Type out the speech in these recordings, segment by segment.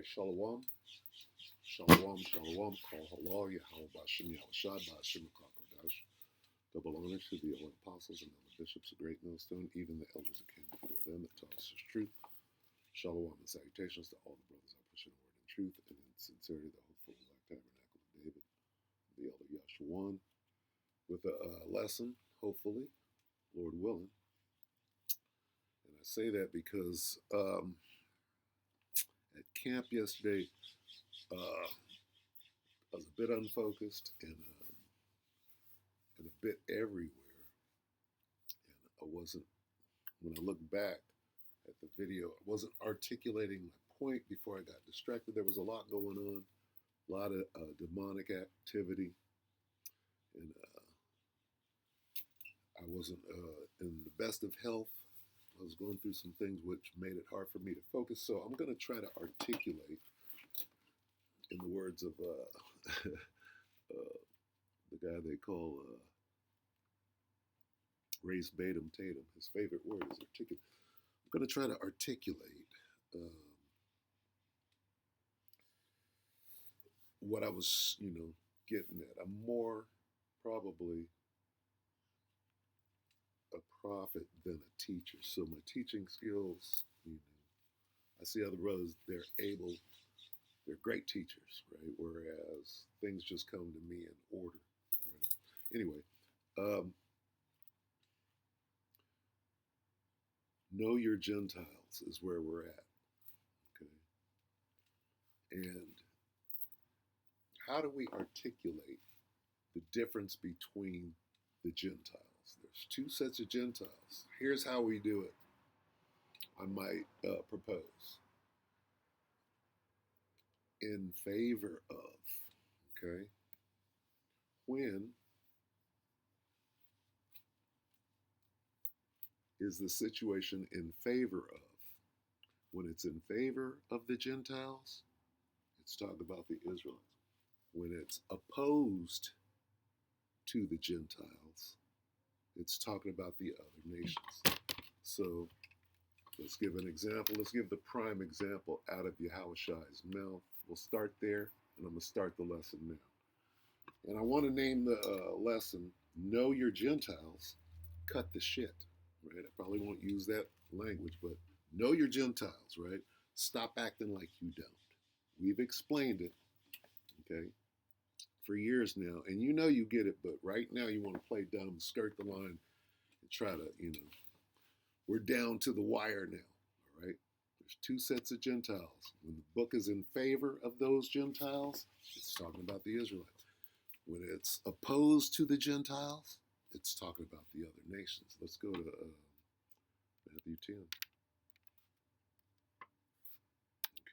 right, Shalom. Shalom, Shalom, Kol Halal, Yahweh Bashem, Yahushua, Bashem, Kakodash. Double honor to the old apostles and elder bishops, a great millstone, even the elders that came before them that taught us his truth. Shalom and salutations to all the brothers I push in word and truth and in sincerity, the hopeful elect tabernacle of David, the elder Yahshua, with a lesson, hopefully, Lord willing. And I say that because at camp yesterday, I was a bit unfocused and a bit everywhere. And I wasn't, when I look back at the video, I wasn't articulating my point before I got distracted. There was a lot going on, a lot of demonic activity, and I wasn't in the best of health. I was going through some things which made it hard for me to focus. So I'm going to try to articulate, in the words of the guy they call Race Batum Tatum. His favorite word is articulate. I'm going to try to articulate what I was, getting at. I'm more probably a prophet than a teacher. So my teaching skills, I see other brothers, they're great teachers, right? Whereas things just come to me in order, right? Anyway, know your Gentiles is where we're at, okay? And how do we articulate the difference between the Gentiles? There's two sets of Gentiles. Here's how we do it. I might propose. In favor of, okay? When is the situation in favor of? When it's in favor of the Gentiles, it's talking about the Israelites. When it's opposed to the Gentiles, it's talking about the other nations. So let's give an example. Let's give the prime example out of Yahushua's mouth. We'll start there, and I'm going to start the lesson now. And I want to name the lesson, Know Your Gentiles, Cut the Shit. Right? I probably won't use that language, but know your Gentiles, right? Stop acting like you don't. We've explained it, okay, for years now, and you get it, but right now you want to play dumb, skirt the line, and try to, we're down to the wire now, all right? There's two sets of Gentiles. When the book is in favor of those Gentiles, it's talking about the Israelites. When it's opposed to the Gentiles, it's talking about the other nations. Let's go to Matthew 10.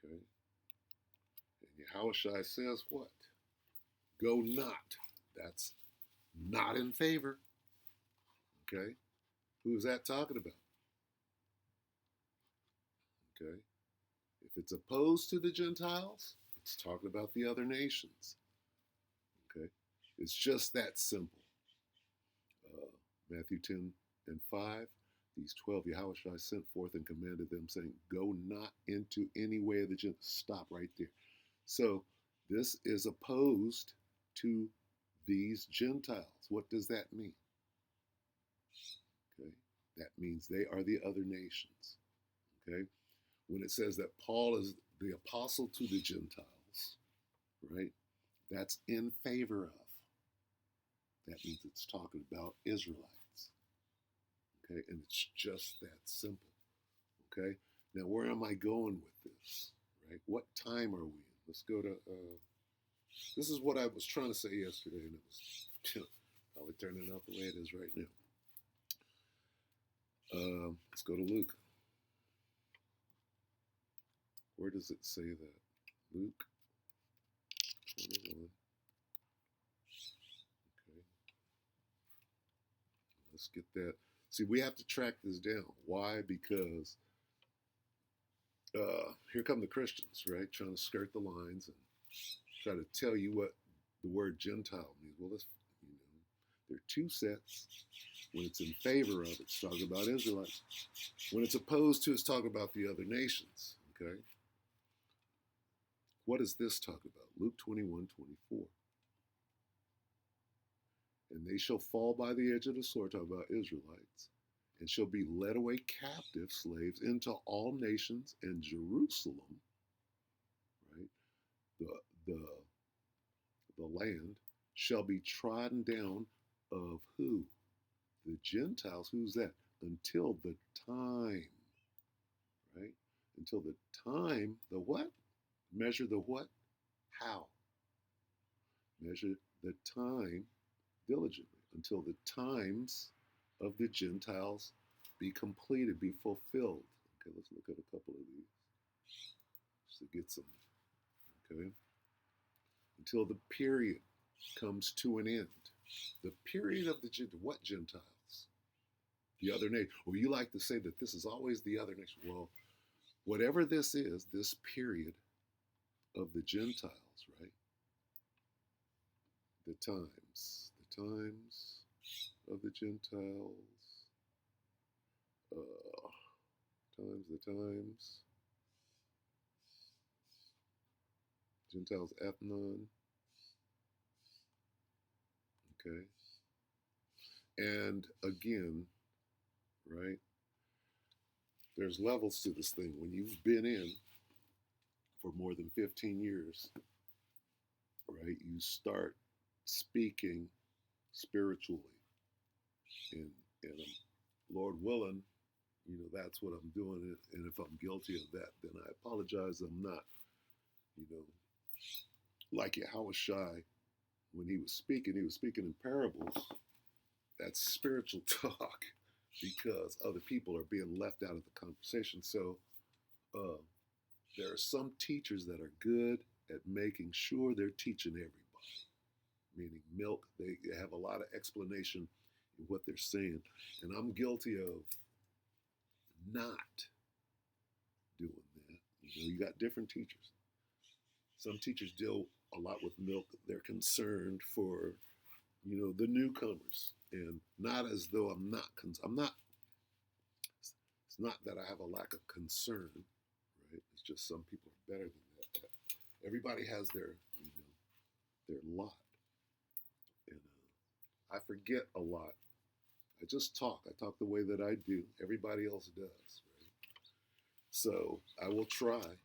Okay. And Yahushua says what? Go not. That's not in favor. Okay. Who is that talking about? Okay. If it's opposed to the Gentiles, it's talking about the other nations. Okay. It's just that simple. Matthew 10 and 5, these 12 Yahushua sent forth and commanded them, saying, go not into any way of the Gentiles. Stop right there. So this is opposed to these Gentiles. What does that mean? Okay, that means they are the other nations. Okay, when it says that Paul is the apostle to the Gentiles, right, that's in favor of. That means it's talking about Israelites. Okay, and it's just that simple. Okay, now where am I going with this? Right, what time are we in? Let's go to, this is what I was trying to say yesterday, and it was probably turning out the way it is right now. Let's go to Luke. Where does it say that? Luke 21. Okay. Let's get that. See, we have to track this down. Why? Because here come the Christians, right? Trying to skirt the lines and try to tell you what the word Gentile means. Well, there are two sets. When it's in favor of, it's talking about Israelites. When it's opposed to, it's talking about the other nations, okay? What is this talking about? Luke 21:24. And they shall fall by the edge of the sword, talking about Israelites, and shall be led away captive slaves into all nations, and Jerusalem, right, the the the land shall be trodden down of who? The Gentiles. Who's that? Until the time, right? Until the time, the what? Measure the what? How? Measure the time diligently until the times of the Gentiles be completed, be fulfilled. Okay, let's look at a couple of these just to get some. Okay, until the period comes to an end. The period of the what Gentiles? The other nation. Well, you like to say that this is always the other nation. Well, whatever this is, this period of the Gentiles, right? The times of the Gentiles, the times, Gentiles ethnon, okay? And again, right, there's levels to this thing. When you've been in for more than 15 years, right, you start speaking spiritually. And Lord willing, that's what I'm doing. And if I'm guilty of that, then I apologize. I'm not, like Yahushua, when he was speaking in parables. That's spiritual talk because other people are being left out of the conversation. So there are some teachers that are good at making sure they're teaching everybody, meaning milk. They have a lot of explanation in what they're saying. And I'm guilty of not doing that. You got different teachers. Some teachers deal a lot with milk. They're concerned for, the newcomers, and not as though I'm not. It's not that I have a lack of concern, right? It's just some people are better than that. Everybody has their lot, and I forget a lot. I just talk. I talk the way that I do. Everybody else does, right? So I will try,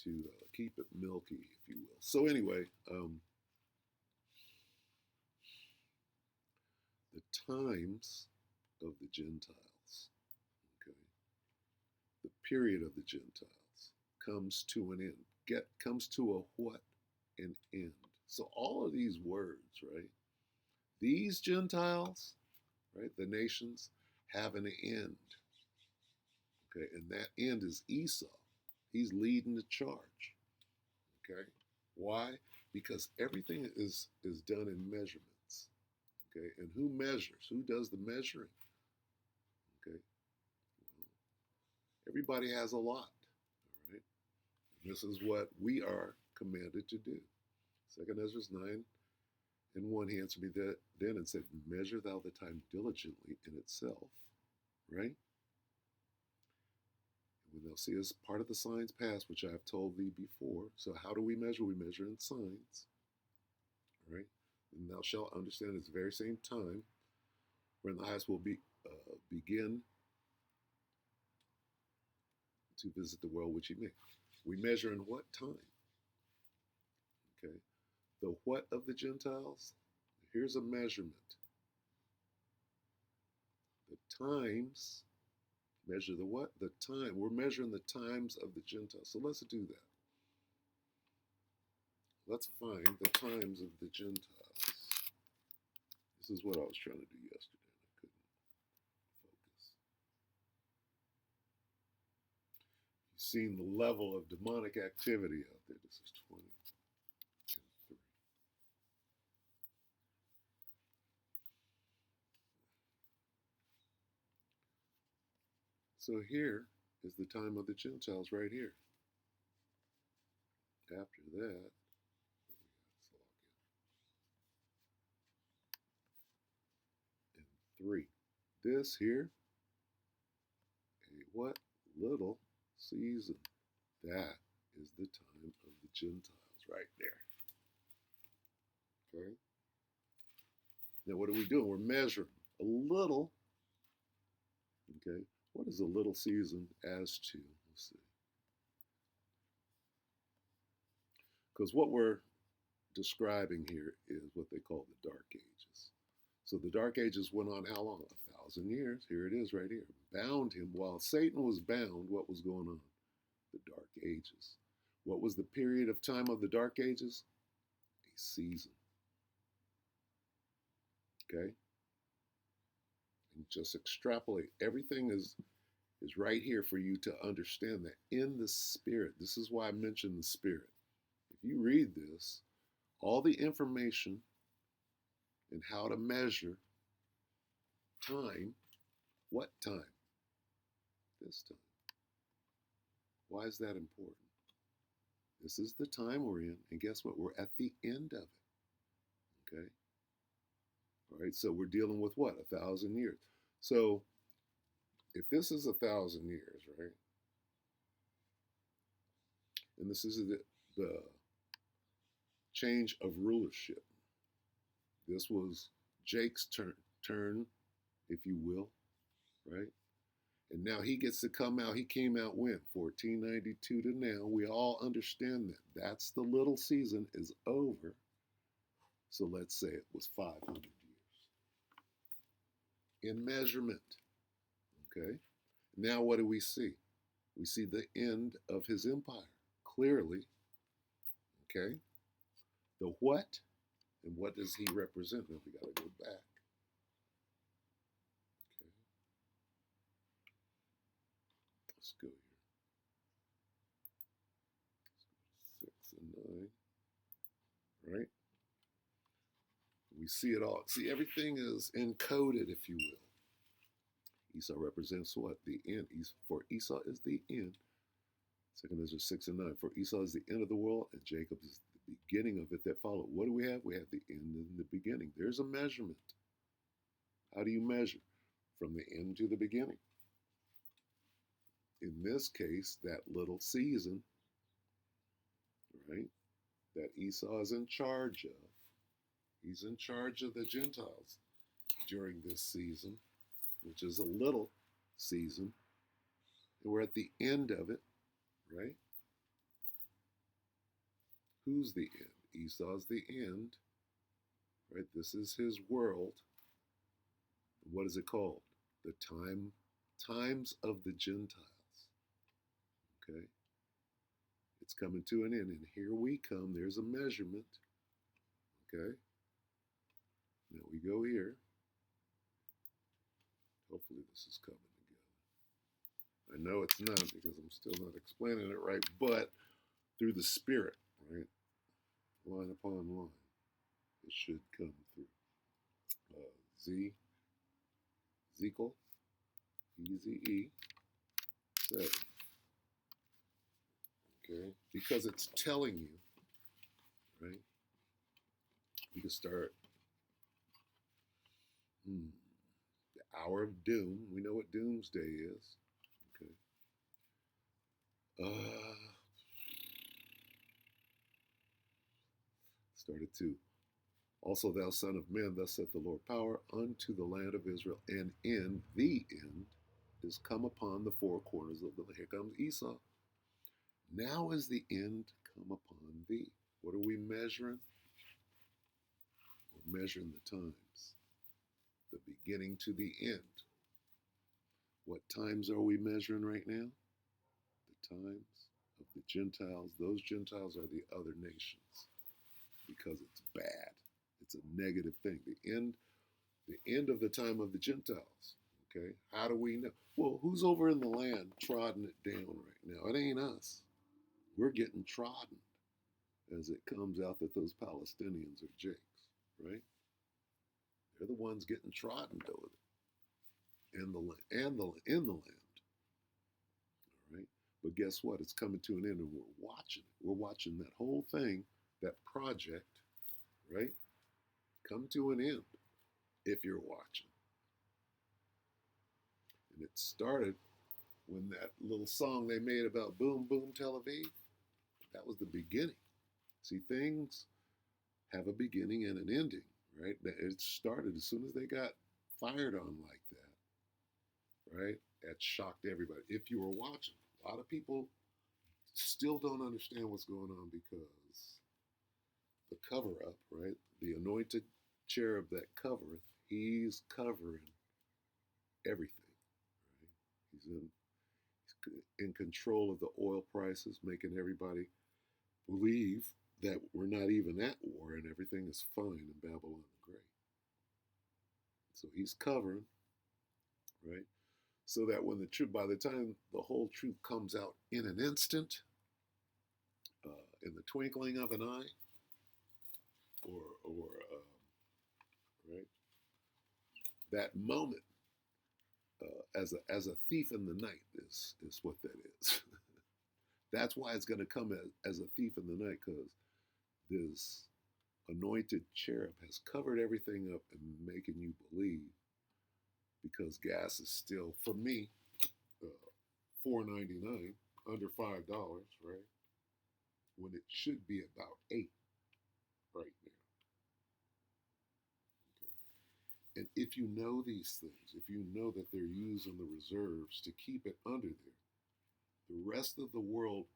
to keep it milky, if you will. So anyway, the times of the Gentiles, okay, the period of the Gentiles comes to an end. Comes to a what? An end. So all of these words, right? These Gentiles, right? The nations have an end. Okay, and that end is Esau. He's leading the charge. Okay, why? Because everything is done in measurements. Okay, and who measures? Who does the measuring? Okay, well, everybody has a lot. All right, and this is what we are commanded to do. 2 Ezra 9:1, he answered me then and said, measure thou the time diligently in itself, right? And when thou seest part of the signs past, which I have told thee before. So how do we measure? We measure in signs, right? And thou shalt understand at the very same time when the highest will begin to visit the world which he made. We measure in what time? Okay. The what of the Gentiles? Here's a measurement. The times, measure the what? The time. We're measuring the times of the Gentiles. So let's do that. Let's find the times of the Gentiles. This is what I was trying to do yesterday, and I couldn't focus. You've seen the level of demonic activity out there. This is 20 and 3. So here is the time of the Gentiles right here. After that, and 3. This here, a what? Little season. That is the time of the Gentiles right there. Okay? Now, what are we doing? We're measuring a little. Okay? What is a little season as to? Let's see. Because what we're describing here is what they call the Dark Ages. So the Dark Ages went on how long? 1,000 years. Here it is right here. Bound him. While Satan was bound, what was going on? The Dark Ages. What was the period of time of the Dark Ages? A season. Okay? And just extrapolate. Everything is right here for you to understand that in the Spirit. This is why I mentioned the Spirit. If you read this, all the information and how to measure time. What time? This time. Why is that important? This is the time we're in, and guess what? We're at the end of it. Okay? All right, so we're dealing with what? 1,000 years. So if this is 1,000 years, right? And this is the change of rulership. This was Jake's turn, if you will, right? And now he gets to come out. He came out when? 1492 to now. We all understand that. That's the little season is over. So let's say it was 500 years. In measurement, okay? Now what do we see? We see the end of his empire, clearly, okay? The what? And what does he represent? Now we got to go back. Okay. Let's go here. 6 and 9. Right? We see it all. See, everything is encoded, if you will. Esau represents what? The end. For Esau is the end. 2 Ezra 6 and 9. For Esau is the end of the world, and Jacob is the beginning of it that followed. What do we have? We have the end and the beginning. There's a measurement. How do you measure? From the end to the beginning. In this case, that little season, right, that Esau is in charge of. He's in charge of the Gentiles during this season, which is a little season. And we're at the end of it, right? Who's the end? Esau's the end, right? This is his world. What is it called? The times of the Gentiles. Okay? It's coming to an end, and here we come. There's a measurement. Okay? Now we go here. Hopefully this is coming together. I know it's not because I'm still not explaining it right, but through the Spirit, right? Line upon line, it should come through. Ezekiel, E-Z-E, 7. Okay? Because it's telling you, right? You can start the hour of doom. We know what doomsday is. Okay. Started 2. Also, thou son of man, thus saith the Lord, power unto the land of Israel, and in the end is come upon the four corners of the land. Here comes Esau. Now is the end come upon thee. What are we measuring? We're measuring the times, the beginning to the end. What times are we measuring right now? The times of the Gentiles. Those Gentiles are the other nations because it's bad. It's a negative thing. The end of the time of the Gentiles. Okay? How do we know? Well, who's over in the land trodding it down right now? It ain't us. We're getting trodden as it comes out that those Palestinians are jakes, right? They're the ones getting trodden over it in the land. All right? But guess what? It's coming to an end, and we're watching it. We're watching that whole thing, that project, right? Come to an end if you're watching. And it started when that little song they made about Boom Boom Tel Aviv, That was the beginning. See, things have a beginning and an ending, right? It started as soon as they got fired on like that, right? That shocked everybody. If you were watching, a lot of people still don't understand what's going on because the cover up, right? The anointed cherub that covereth, he's covering everything, right? He's in control of the oil prices, making everybody believe that we're not even at war and everything is fine in Babylon the Great. So he's covering, right? So that when the truth, by the time the whole truth comes out in an instant, in the twinkling of an eye, or right, that moment, as a thief in the night is what that is. That's why it's going to come as a thief in the night, because this anointed cherub has covered everything up and making you believe, because gas is still, for me, $4.99, under $5, right? When it should be about $8 right now. Okay. And if you know these things, if you know that they're using the reserves to keep it under there, the rest of the world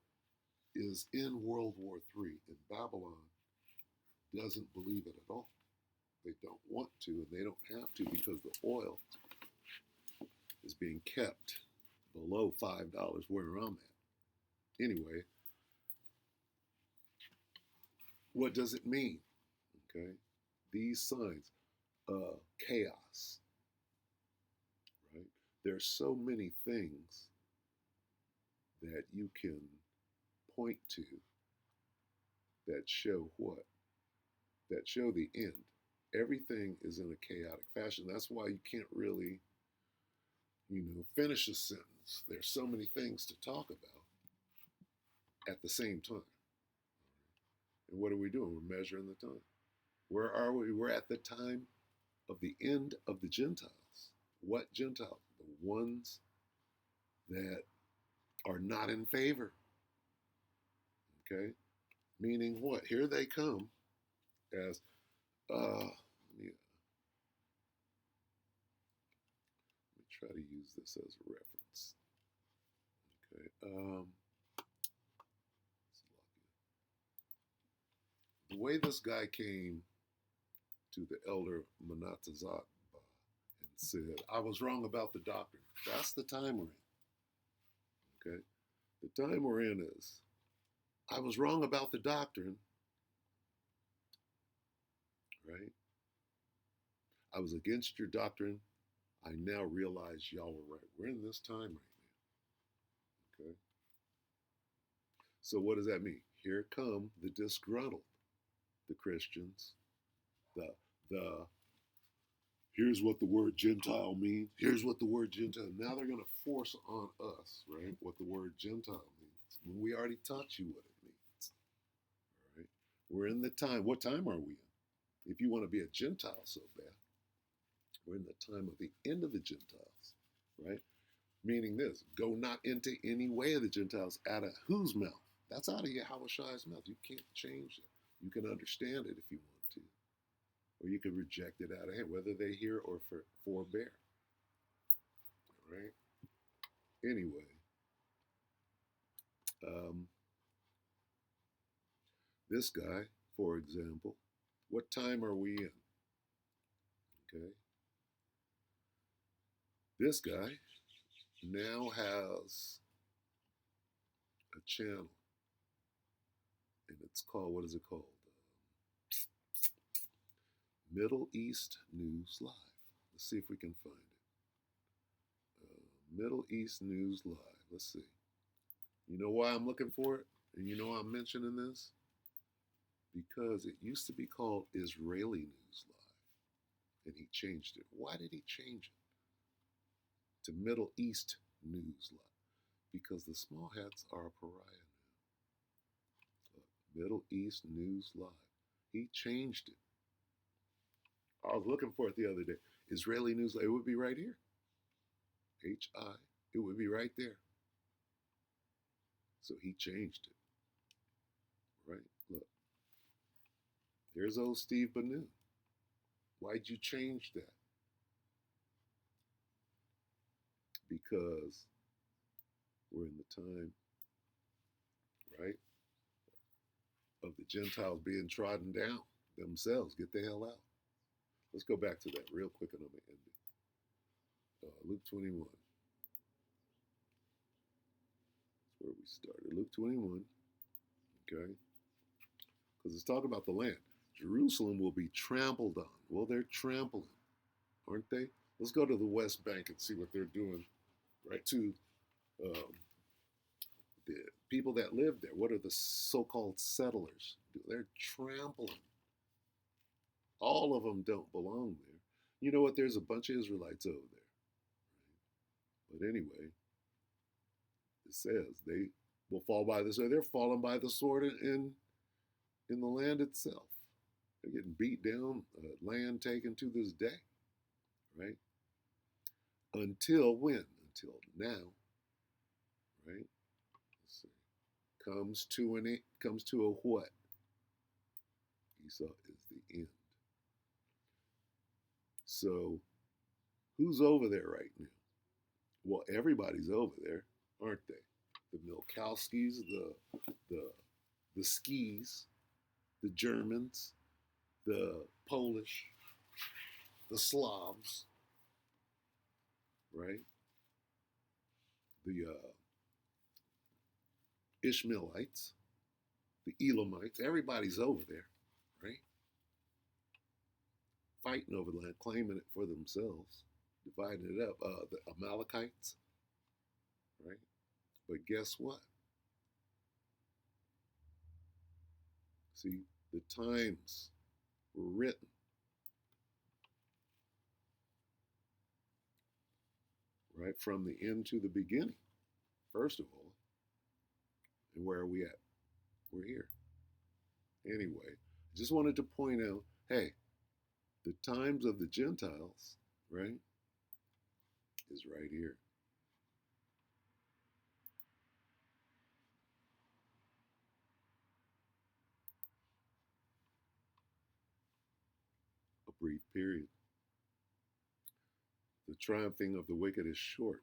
is in World War III, and Babylon doesn't believe it at all. They don't want to, and they don't have to, because the oil is being kept below $5 where I'm at. Anyway, what does it mean? Okay, these signs, chaos, right? There's so many things that you can point to that show what? That show the end. Everything is in a chaotic fashion. That's why you can't really, finish a sentence. There's so many things to talk about at the same time. And what are we doing? We're measuring the time. Where are we? We're at the time of the end of the Gentiles. What Gentiles? The ones that are not in favor. Okay? Meaning what? Here they come as, let me try to use this as a reference. Okay. The way this guy came to the elder Manatazat and said, I was wrong about the doctrine. That's the time we're in. Okay? The time we're in is, I was wrong about the doctrine, right? I was against your doctrine. I now realize y'all were right. We're in this time right now. Okay? So what does that mean? Here come the disgruntled, the Christians, the here's what the word Gentile means. Here's what the word Gentile. Now they're going to force on us, right, what the word Gentile means. When we already taught you what it means. All right. We're in the time. What time are we in? If you want to be a Gentile so bad, we're in the time of the end of the Gentiles, right? Meaning this, go not into any way of the Gentiles, out of whose mouth? That's out of Yahushai's mouth. You can't change it. You can understand it if you want to. Or you can reject it out of hand, whether they hear or forbear. All right? Anyway, this guy, for example, what time are we in? Okay? This guy now has a channel, and it's called, what is it called? Middle East News Live. Let's see if we can find it. Middle East News Live. Let's see. You know why I'm looking for it? And you know I'm mentioning this? Because it used to be called Israeli News Live, and he changed it. Why did he change it to Middle East News Live? Because the small hats are a pariah now. Middle East News Live. He changed it. I was looking for it the other day. Israeli News Live. It would be right here. H-I. It would be right there. So he changed it. There's old Steve Banu. Why'd you change that? Because we're in the time, right, of the Gentiles being trodden down themselves. Get the hell out. Let's go back to that real quick and I'm going to end it. Luke 21. That's where we started. Luke 21. Okay. Because it's talking about the land. Jerusalem will be trampled on. Well, they're trampling, aren't they? Let's go to the West Bank and see what they're doing, right, to the people that live there. What are the so-called settlers? They're trampling. All of them don't belong there. You know what? There's a bunch of Israelites over there. But anyway, it says they will fall by the sword. They're falling by the sword in the land itself. They're getting beat down, land taken to this day, right? Until when? Until now, right? Let's see. Comes to a what? Esau is the end. So, who's over there right now? Well, everybody's over there, aren't they? The Milkowskis, the Skis, the Germans, the Polish, the Slavs, right? The Ishmaelites, the Elamites, everybody's over there, right? Fighting over the land, claiming it for themselves, dividing it up. The Amalekites, right? But guess what? See, the times were written. Right, from the end to the beginning, first of all. And where are we at? We're here. Anyway, I just wanted to point out, hey, the times of the Gentiles, right, is right here. A brief period. The triumphing of the wicked is short.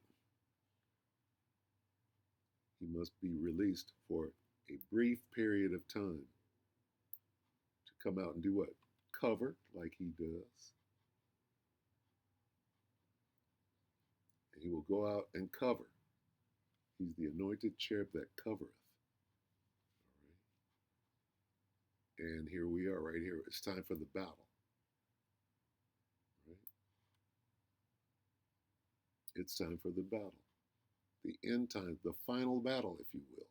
He must be released for a brief period of time to come out and do what? Cover like he does. And he will go out and cover. He's the anointed cherub that covereth. All right. And here we are right here. It's time for the battle. Right? It's time for the battle. The end time, the final battle, if you will.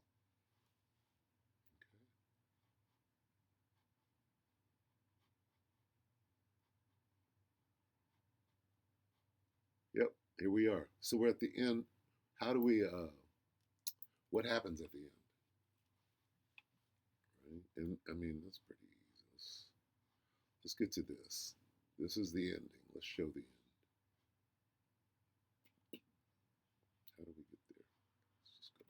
Okay. Yep, here we are. So we're at the end. How do we, what happens at the end? Right? And I mean, that's pretty easy. Let's get to this. This is the ending. Let's show the end. How do we get there? Let's just go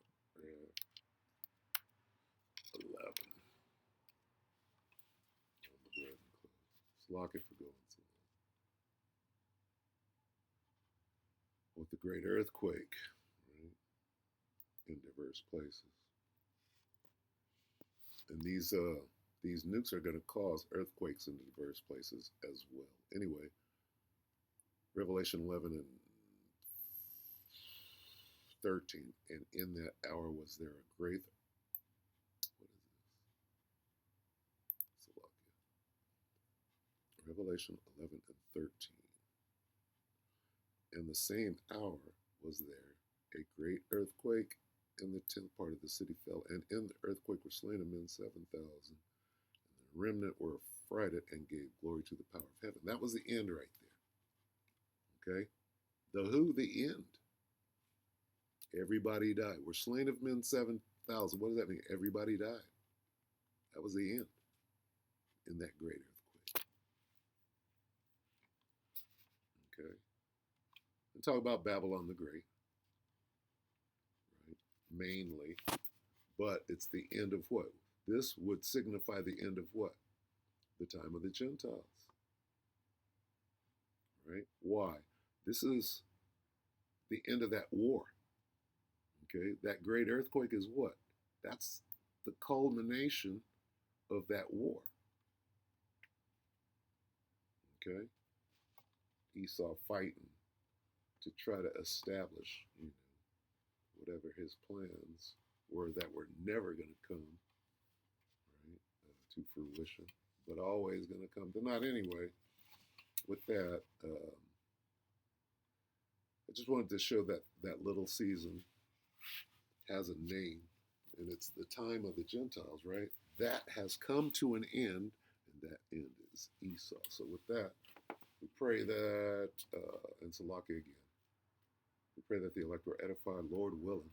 11. Let's lock it for going so long. With the great earthquake, right, in diverse places. And these nukes are going to cause earthquakes in diverse places as well. Anyway, Revelation 11 and 13, and in that hour was there a great, what is this? Revelation 11 and 13. In the same hour was there a great earthquake, and the 10th part of the city fell, and in the earthquake were slain of men 7,000, and the remnant were affrighted and gave glory to the power of heaven. That was the end right there. Okay? The who? The end. Everybody died. We're slain of men 7,000. What does that mean? Everybody died. That was the end in that great earthquake. Okay? And talk about Babylon the Great. Right? Mainly. But it's the end of what? This would signify the end of what? the time of the Gentiles. Right? Why? This is the end of that war. Okay? That great earthquake is what? That's the culmination of that war. Okay? Esau fighting to try to establish, whatever his plans were that were never going to come, right, to fruition, but always going to come to naught anyway. With that, I just wanted to show that that little season has a name, and it's the time of the Gentiles, right? That has come to an end, and that end is Esau. So with that, we pray that, and Salaki again, we pray that the elect were edified, Lord willing,